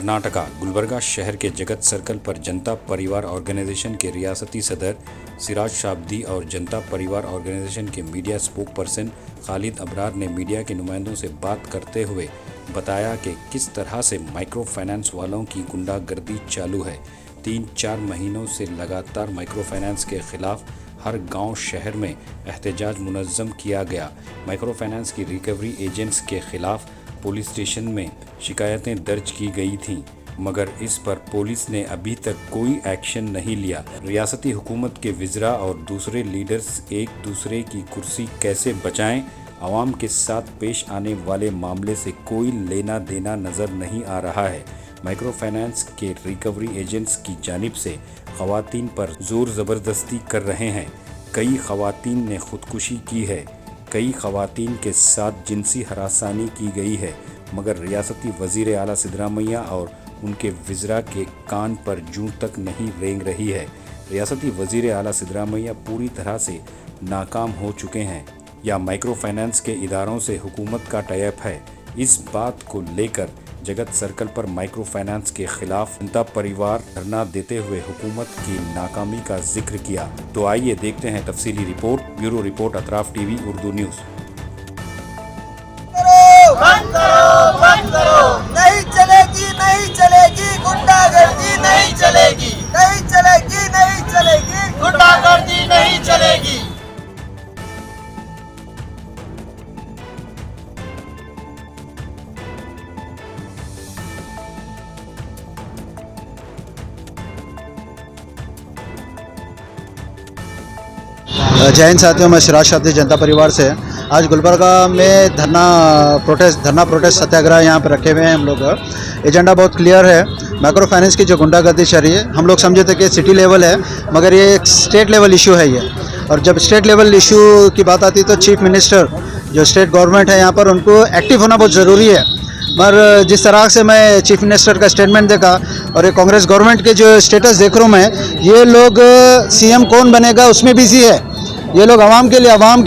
कर्नाटका गुलबर्गा शहर के जगत सर्कल पर जनता परिवार ऑर्गेनाइजेशन के रियासती सदर सिराज शाब्दी और जनता परिवार ऑर्गेनाइजेशन के media spoke person Khalid Abrar ने मीडिया के नुमाइंदों से बात करते हुए बताया कि किस तरह से माइक्रो फाइनेंस वालों की गुंडागर्दी चालू है। 3-4 महीनों से लगातार माइक्रो फाइनेंस के खिलाफ हर गांव शहर में एहतजाज मुनज़्ज़म किया गया। माइक्रो फाइनेंस की रिकवरी एजेंट्स के खिलाफ पुलिस स्टेशन में शिकायतें दर्ज की गई थीं, मगर इस पर पुलिस ने अभी तक कोई एक्शन नहीं लिया। रियासती हुकूमत के वज़रा और दूसरे लीडर्स एक दूसरे की कुर्सी कैसे बचाएं, आवाम के साथ पेश आने वाले मामले से कोई लेना देना नज़र नहीं आ रहा है। माइक्रो फाइनेंस के रिकवरी एजेंट्स की जानिब से ख़वातीन पर ज़ोर ज़बरदस्ती कर रहे हैं। कई ख़वातीन ने खुदकुशी की है, कई ख़वातीन के साथ जिनसी हरासानी की गई है, मगर रियासती वज़ीर आला सिद्धरामैया और उनके वज़रा के कान पर जूं तक नहीं रेंग रही है। रियासती वज़ीर आला सिद्धरामैया पूरी तरह से नाकाम हो चुके हैं या माइक्रो फाइनेंस के इदारों से हुकूमत का टाई-अप है। इस बात को लेकर जगत सर्कल पर माइक्रो फाइनेंस के खिलाफ जनता परिवार धरना देते हुए हुकूमत की नाकामी का जिक्र किया। तो आइए देखते हैं तफसीली report. Bureau report Atraf TV Urdu news. बंद करो, नहीं चलेगी, नहीं चलेगी गुंडागर्दी, नहीं चलेगी, नहीं चलेगी, नहीं चलेगी गुंडागर्दी, नहीं चलेगी। जय हिंद साथियों, मैं सिराज शाब्दी जनता परिवार से आज गुलबर्गा में धरना प्रोटेस्ट सत्याग्रह यहाँ पर रखे हुए हैं। हम लोग एजेंडा बहुत क्लियर है। माइक्रो फाइनेंस की जो गुंडागर्दी चल रही है, हम लोग समझे थे कि सिटी लेवल है, मगर ये एक स्टेट लेवल इशू है ये। और जब स्टेट लेवल इशू की बात आती है तो चीफ मिनिस्टर जो स्टेट गवर्नमेंट है यहाँ पर, उनको एक्टिव होना बहुत ज़रूरी है। मगर जिस तरह से मैं चीफ मिनिस्टर का स्टेटमेंट देखा और ये कांग्रेस गवर्नमेंट के जो स्टेटस देख रहा हूँ मैं, ये लोग सीएम कौन बनेगा उसमें बिजी है। ये लोग आवाम के लिए, आवाम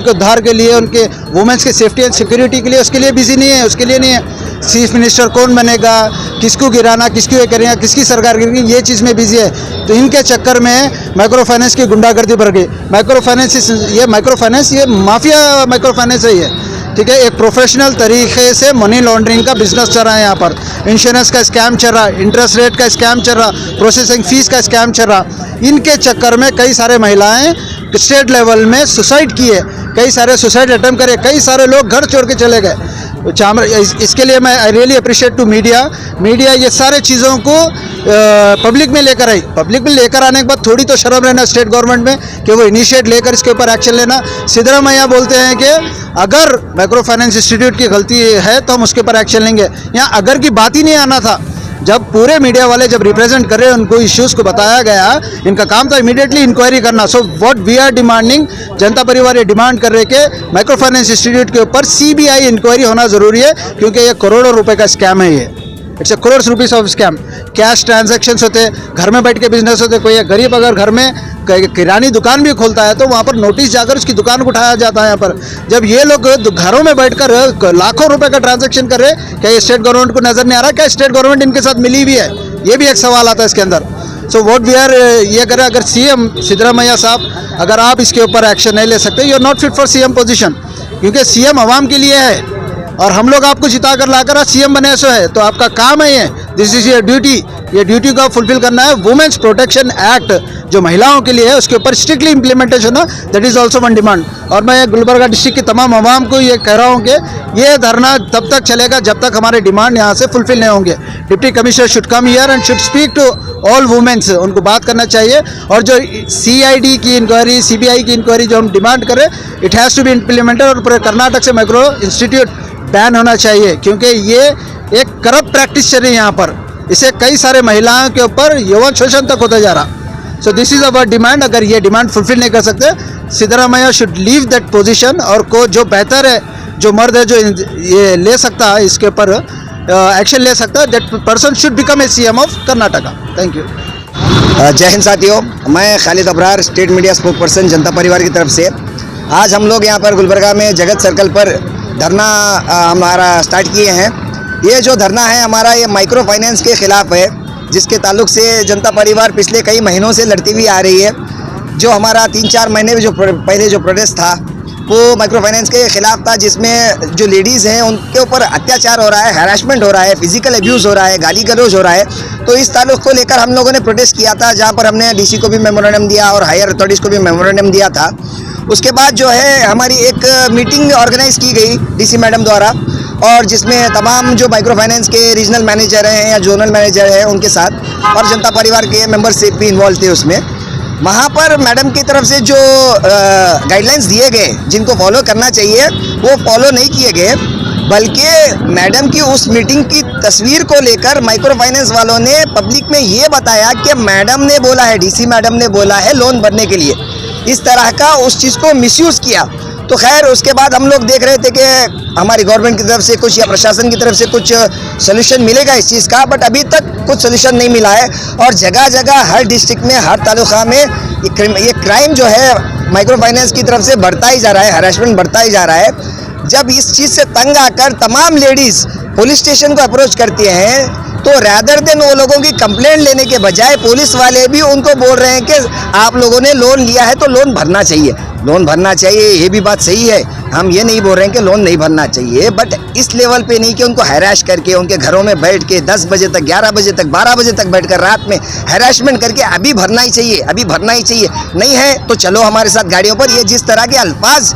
के उद्धार के लिए, उनके वुमेन्स की सेफ्टी एंड सिक्योरिटी के लिए, उसके लिए बिजी नहीं है, उसके लिए नहीं है। चीफ मिनिस्टर कौन बनेगा, किसको गिराना, किसको ये करेगा, किसकी सरकार गिरेगी, ये चीज़ में बिजी है। तो इनके चक्कर में माइक्रो फाइनेंस की गुंडागर्दी बढ़ गई। माइक्रो फाइनेंस ये माफिया माइक्रो फाइनेंस है ये, ठीक है। एक प्रोफेशनल तरीके से मनी लॉन्ड्रिंग का बिजनेस चल रहा है यहाँ पर। इंश्योरेंस का स्कैम चल रहा, इंटरेस्ट रेट का स्कैम चल रहा, प्रोसेसिंग फीस का स्कैम चल रहा। इनके चक्कर में कई सारे महिलाएं स्टेट लेवल में सुसाइड किए, कई सारे सुसाइड अटेम्प्ट करे, कई सारे लोग घर छोड़ के चले गए। इसके लिए मैं I really appreciate to media ये सारे चीज़ों को पब्लिक में लेकर आई। पब्लिक में लेकर आने के बाद थोड़ी तो शर्म रहना स्टेट गवर्नमेंट में कि वो इनिशिएट लेकर इसके ऊपर एक्शन लेना। सिद्धरामैया बोलते हैं कि अगर माइक्रो फाइनेंस इंस्टीट्यूट की गलती है तो हम उसके ऊपर एक्शन लेंगे। यहाँ अगर की बात ही नहीं आना था। जब पूरे मीडिया वाले जब रिप्रेजेंट कर रहे हैं, उनको इश्यूज़ को बताया गया, इनका काम था इमीडिएटली इंक्वायरी करना। So what we are demanding, Janata Parivar ये डिमांड कर रहे कि माइक्रो फाइनेंस इंस्टीट्यूट के ऊपर सीबीआई इंक्वायरी होना ज़रूरी है, क्योंकि ये करोड़ों रुपए का स्कैम है। ये it's a crore rupees of scam. Cash transactions होते, घर में बैठ के बिजनेस होते। कोई गरीब अगर घर में किरानी दुकान भी खोलता है तो वहाँ पर नोटिस जाकर उसकी दुकान को उठाया जाता है। यहाँ पर जब ये लोग घरों में बैठकर लाखों रुपए का ट्रांजैक्शन कर रहे, क्या ये स्टेट गवर्नमेंट को नजर नहीं आ रहा? क्या स्टेट गवर्नमेंट इनके साथ मिली हुई है? ये भी एक सवाल आता है इसके अंदर। सो व्हाट वी आर ये करें, अगर सीएम सिद्धरामैया साहब, अगर आप इसके ऊपर एक्शन नहीं ले सकते, you are not fit for CM position, क्योंकि सीएम आवाम के लिए है और हम लोग आपको जिता कर लाकर आज सीएम बने सो है। तो आपका काम है ये, दिस इज योर ड्यूटी। ये ड्यूटी को फुलफिल करना है। वुमेन्स प्रोटेक्शन एक्ट जो महिलाओं के लिए है, उसके ऊपर स्ट्रिक्टली इंप्लीमेंटेशन हो, that is also one demand. और मैं गुलबर्गा डिस्ट्रिक्ट की तमाम आवाम को ये कह रहा हूँ कि ये धरना तब तक चलेगा जब तक हमारे डिमांड यहाँ से फुलफिल नहीं होंगे। Deputy commissioner should come here and should speak to all womens, उनको बात करना चाहिए। और जो CID की इंक्वायरी, CBI की इंक्वायरी जो हम डिमांड करें, it has to be implemented. और पूरे कर्नाटक से माइक्रो इंस्टीट्यूट बैन होना चाहिए, क्योंकि ये एक करप्ट प्रैक्टिस चल रही है यहाँ पर। इसे कई सारे महिलाओं के ऊपर यौन शोषण तक होता जा रहा। So this is our demand. अगर ये डिमांड फुलफिल नहीं कर सकते, Siddaramaiah should leave that position. और को जो बेहतर है, जो मर्द है, जो ये ले सकता है, इसके ऊपर एक्शन ले सकता है, that person should become a CM of Karnataka. Thank you. जय हिंद साथियों, मैं Khalid Abrar, state media spoke person जनता परिवार की तरफ से। आज हम लोग यहाँ पर गुलबर्गा में जगत सर्कल पर धरना हमारा स्टार्ट किए हैं। ये जो धरना है हमारा, ये माइक्रो फाइनेंस के खिलाफ है, जिसके ताल्लुक से जनता परिवार पिछले कई महीनों से लड़ती हुई आ रही है। जो हमारा 3-4 महीने में जो पहले जो प्रोटेस्ट था वो माइक्रो फाइनेंस के खिलाफ था, जिसमें जो लेडीज़ हैं उनके ऊपर अत्याचार हो रहा है, हैरेसमेंट हो रहा है, फिजिकल अब्यूज़ हो रहा है, गाली गलौज हो रहा है। तो इस ताल्लुक को लेकर हम लोगों ने प्रोटेस्ट किया था, जहाँ पर हमने डीसी को भी मेमोरेंडम दिया और हायर अथॉरिटीज़ को भी मेमोरेंडम दिया था। उसके बाद जो है हमारी एक मीटिंग ऑर्गेनाइज़ की गई डीसी मैडम द्वारा, और जिसमें तमाम जो माइक्रो फाइनेंस के रीजनल मैनेजर हैं या जोनल मैनेजर हैं उनके साथ, और जनता परिवार के मेंबरशिप भी इन्वॉल्व थे उसमें। वहाँ पर मैडम की तरफ से जो गाइडलाइंस दिए गए जिनको फॉलो करना चाहिए वो फॉलो नहीं किए गए, बल्कि मैडम की उस मीटिंग की तस्वीर को लेकर माइक्रो फाइनेंस वालों ने पब्लिक में ये बताया कि मैडम ने बोला है, डीसी मैडम ने बोला है लोन भरने के लिए। इस तरह का उस चीज़ को मिसयूज़ किया। तो खैर उसके बाद हम लोग देख रहे थे कि हमारी गवर्नमेंट की तरफ से कुछ या प्रशासन की तरफ से कुछ सोल्यूशन मिलेगा इस चीज़ का, बट अभी तक कुछ सोल्यूशन नहीं मिला है। और जगह जगह हर डिस्ट्रिक्ट में, हर तालुका में ये क्राइम जो है माइक्रो फाइनेंस की तरफ से बढ़ता ही जा रहा है, हरासमेंट बढ़ता ही जा रहा है। जब इस चीज़ से तंग आकर तमाम लेडीज़ पुलिस स्टेशन को अप्रोच करती हैं, तो रैदर देन वो लोगों की कंप्लेंट लेने के बजाय पुलिस वाले भी उनको बोल रहे हैं कि आप लोगों ने लोन लिया है तो लोन भरना चाहिए, लोन भरना चाहिए। ये भी बात सही है, हम ये नहीं बोल रहे हैं कि लोन नहीं भरना चाहिए, बट इस लेवल पे नहीं कि उनको हैराश करके उनके घरों में बैठ के 10 बजे तक, 11 बजे तक, 12 बजे तक बैठकर रात में हैरासमेंट करके अभी भरना ही चाहिए, अभी भरना ही चाहिए। नहीं है तो चलो हमारे साथ गाड़ियों पर। ये जिस तरह के अल्फाज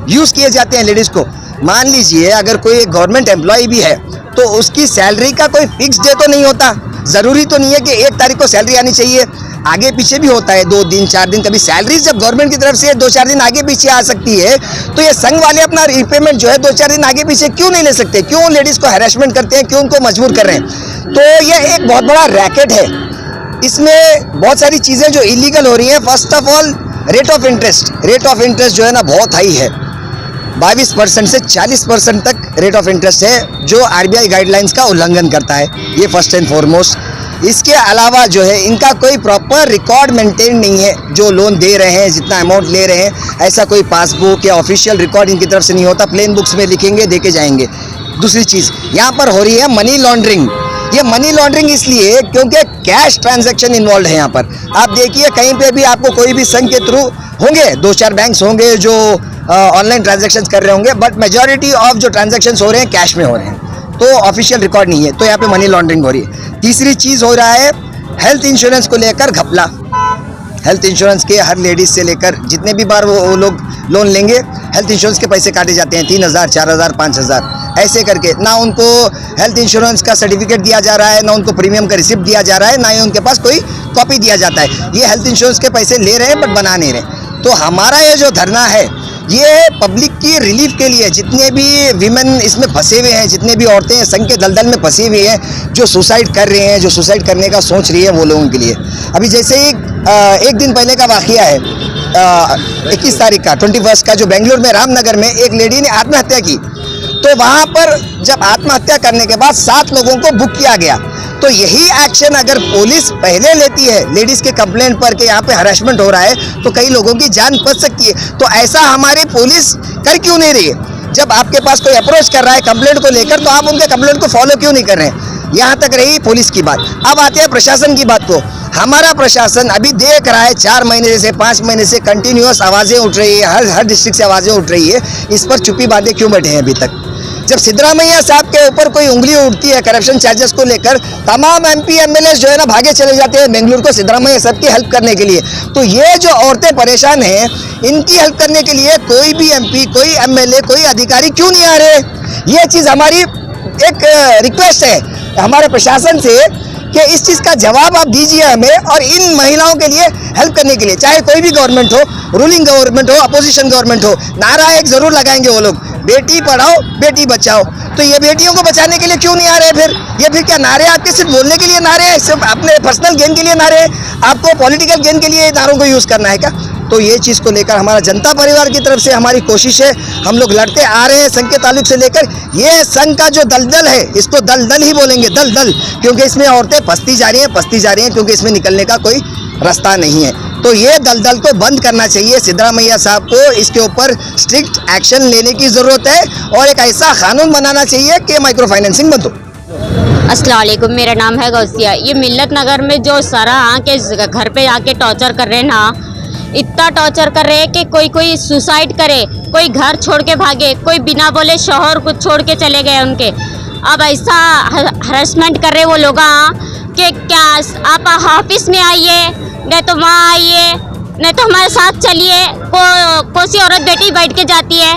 यूज़ किए जाते हैं लेडीज़ को, मान लीजिए अगर कोई गवर्नमेंट एम्प्लॉय भी है तो उसकी सैलरी का कोई फिक्स डे तो नहीं होता। ज़रूरी तो नहीं है कि 1 तारीख को सैलरी आनी चाहिए, आगे पीछे भी होता है, 2 दिन 4 दिन। कभी सैलरी जब गवर्नमेंट की तरफ से 2-4 दिन आगे पीछे आ सकती है, तो ये संघ वाले अपना रिपेमेंट जो है 2-4 दिन आगे पीछे क्यों नहीं ले सकते? क्यों लेडीज़ को हैरेसमेंट करते हैं, क्यों उनको मजबूर कर रहे हैं? तो ये एक बहुत बड़ा रैकेट है। इसमें बहुत सारी चीज़ें जो इलीगल हो रही हैं। First of all rate of interest जो है ना बहुत हाई है, 22% से 40% तक रेट ऑफ इंटरेस्ट है, जो आरबीआई गाइडलाइंस का उल्लंघन करता है। ये फर्स्ट एंड फॉरमोस्ट। इसके अलावा जो है इनका कोई प्रॉपर रिकॉर्ड मेंटेन नहीं है, जो लोन दे रहे हैं, जितना अमाउंट ले रहे हैं, ऐसा कोई पासबुक या ऑफिशियल रिकॉर्ड इनकी तरफ से नहीं होता। प्लेन बुक्स में लिखेंगे, दे के जाएंगे। दूसरी चीज़ यहाँ पर हो रही है मनी लॉन्ड्रिंग। ये मनी लॉन्ड्रिंग इसलिए क्योंकि कैश ट्रांजैक्शन इन्वॉल्व है यहाँ पर। आप देखिए कहीं पे भी आपको कोई भी संघ के थ्रू होंगे, 2-4 बैंक्स होंगे जो ऑनलाइन ट्रांजैक्शंस कर रहे होंगे, बट मेजॉरिटी ऑफ जो ट्रांजैक्शंस हो रहे हैं कैश में हो रहे हैं, तो ऑफिशियल रिकॉर्ड नहीं है, तो यहाँ पे मनी लॉन्ड्रिंग हो रही है। तीसरी चीज़ हो रहा है हेल्थ इंश्योरेंस को लेकर घपला। हेल्थ इंश्योरेंस के हर लेडीज़ से लेकर जितने भी बार वो लोग लोन लेंगे, हेल्थ इंश्योरेंस के पैसे काटे जाते हैं, 3,000, 4,000, 5,000 ऐसे करके। ना उनको हेल्थ इंश्योरेंस का सर्टिफिकेट दिया जा रहा है, ना उनको प्रीमियम का रिसिप्ट दिया जा रहा है, ना ही उनके पास कोई कॉपी दिया जाता है। ये हेल्थ इंश्योरेंस के पैसे ले रहे हैं बट बना नहीं रहे। तो हमारा ये जो धरना है ये पब्लिक की रिलीफ के लिए, जितने भी विमेन इसमें फंसे हुए हैं, जितने भी औरतें संघ के दलदल में फंसी हुई हैं, जो सुसाइड कर रहे हैं, जो सुसाइड करने का सोच रही है, वो लोगों के लिए। अभी जैसे ही 1 दिन पहले का वाक़या है, 21 तारीख का 21 का, जो बेंगलुरु में रामनगर में एक लेडी ने आत्महत्या की। तो वहाँ पर जब आत्महत्या करने के बाद 7 लोगों को बुक किया गया। तो यही एक्शन अगर पुलिस पहले लेती है लेडीज़ के कंप्लेंट पर कि यहाँ पे हरासमेंट हो रहा है, तो कई लोगों की जान बच सकती है। तो ऐसा हमारी पुलिस कर क्यों नहीं रही है? जब आपके पास कोई अप्रोच कर रहा है कंप्लेंट को लेकर, तो आप उनके कंप्लेंट को फॉलो क्यों नहीं कर रहे हैं? यहाँ तक रही पुलिस की बात। अब आते हैं प्रशासन की बात को। हमारा प्रशासन अभी देख रहा है 4 महीने से, 5 महीने से कंटिन्यूअस आवाज़ें उठ रही है, हर डिस्ट्रिक्ट से आवाज़ें उठ रही है। इस पर चुप्पी बांधे क्यों बैठे हैं अभी तक? जब सिद्धरामैया साहब के ऊपर कोई उंगली उठती है करप्शन चार्जेस को लेकर, तमाम MP MLA जो है ना भागे चले जाते हैं बेंगलुरु को सिद्धरामैया साहब की हेल्प करने के लिए। तो ये जो औरतें परेशान हैं, इनकी हेल्प करने के लिए कोई भी MP, कोई MLA, कोई अधिकारी क्यों नहीं आ रहे? ये चीज़ हमारी एक रिक्वेस्ट है हमारे प्रशासन से कि इस चीज़ का जवाब आप दीजिए हमें, और इन महिलाओं के लिए हेल्प करने के लिए, चाहे कोई भी गवर्नमेंट हो, रूलिंग गवर्नमेंट हो, अपोजिशन गवर्नमेंट हो, नारा एक ज़रूर लगाएंगे वो लोग, बेटी पढ़ाओ बेटी बचाओ। तो ये बेटियों को बचाने के लिए क्यों नहीं आ रहे फिर? ये फिर क्या नारे आपके सिर्फ बोलने के लिए नारे हैं, सिर्फ अपने पर्सनल गेन के लिए नारे हैं? आपको पॉलिटिकल गेन के लिए नारों को यूज़ करना है क्या? तो ये चीज़ को लेकर हमारा जनता परिवार की तरफ से हमारी कोशिश है। हम लोग लड़ते आ रहे हैं संघ के ताल्लुक से लेकर। ये संघ का जो दलदल है, इसको दलदल ही बोलेंगे, दलदल, क्योंकि इसमें औरतें फंसती जा रही हैं, क्योंकि इसमें निकलने का कोई रास्ता नहीं है। तो ये दलदल को बंद करना चाहिए। सिद्धरामैया साहब को इसके ऊपर स्ट्रिक्ट एक्शन लेने की ज़रूरत है, और एक ऐसा कानून बनाना चाहिए कि माइक्रो फाइनेंसिंग बंद हो। अस्सलाम वालेकुम, मेरा नाम है गौसिया। ये मिल्लत नगर में जो सारा आके घर पे आके टॉर्चर कर रहे हैं ना, इतना टॉर्चर कर रहे हैं कि कोई सुसाइड करे, कोई घर छोड़ के भागे, कोई बिना बोले शोहर को छोड़ के चले गए उनके। अब ऐसा हरासमेंट कर रहे वो लोग कि क्या आप ऑफिस में आइए, नहीं तो वहाँ आइए, नहीं तो हमारे साथ चलिए। कौन सी औरत बेटी बैठ के जाती है,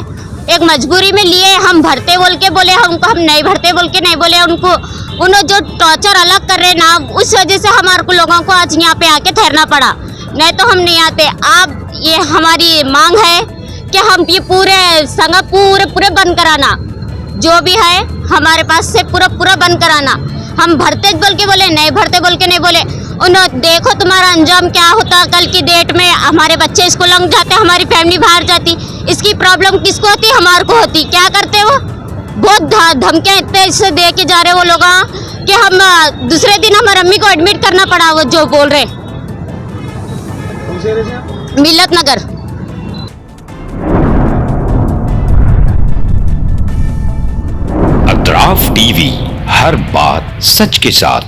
एक मजबूरी में लिए हम भरते बोल के बोले, हमको हम नहीं भरते बोल के नहीं बोले उनको। उन्होंने जो टॉर्चर अलग कर रहे ना, उस वजह से हमारे को लोगों को आज यहाँ पे आके ठहरना पड़ा, नहीं तो हम नहीं आते। अब ये हमारी मांग है कि हम ये पूरे संघ पूरे बंद कराना, जो भी है हमारे पास से पूरा बंद कराना। हम भरते बोल के बोले, नहीं भरते बोल के नहीं बोले। उन्होंने देखो तुम्हारा अंजाम क्या होता। कल की डेट में हमारे बच्चे स्कूल लग जाते, हमारी फैमिली बाहर जाती। इसकी प्रॉब्लम किसको होती? हमारे को होती। क्या करते वो? बहुत धमकियाँ इतने इससे दे के जा रहे वो लोग कि हम दूसरे दिन हमारी अम्मी को एडमिट करना पड़ा। वो जो बोल रहे मिल्लत नगर। अतराफ टीवी, हर बात सच के साथ।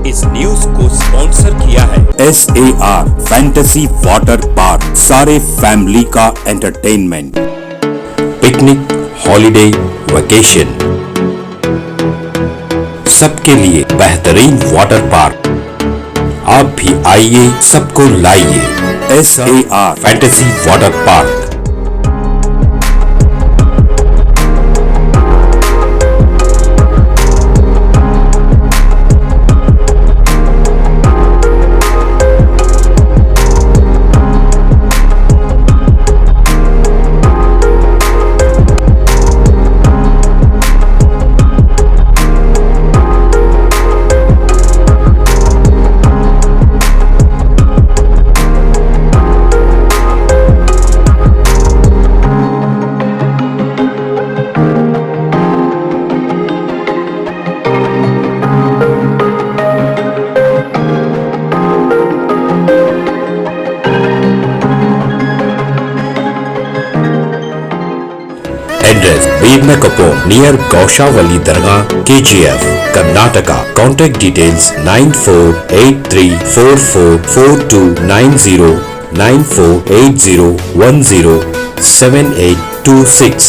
इस न्यूज को स्पॉन्सर किया है SAR फैंटेसी वाटर पार्क, सारे फैमिली का एंटरटेनमेंट, पिकनिक, हॉलिडे, वेकेशन, सबके लिए बेहतरीन वाटर पार्क। आप भी आइए, सबको लाइए। SAR fantasy water park. Address: Bhimna Kapoor, near Gaushavali Dargah, KGF, Karnataka. Contact details: 9483444290, 9480107826.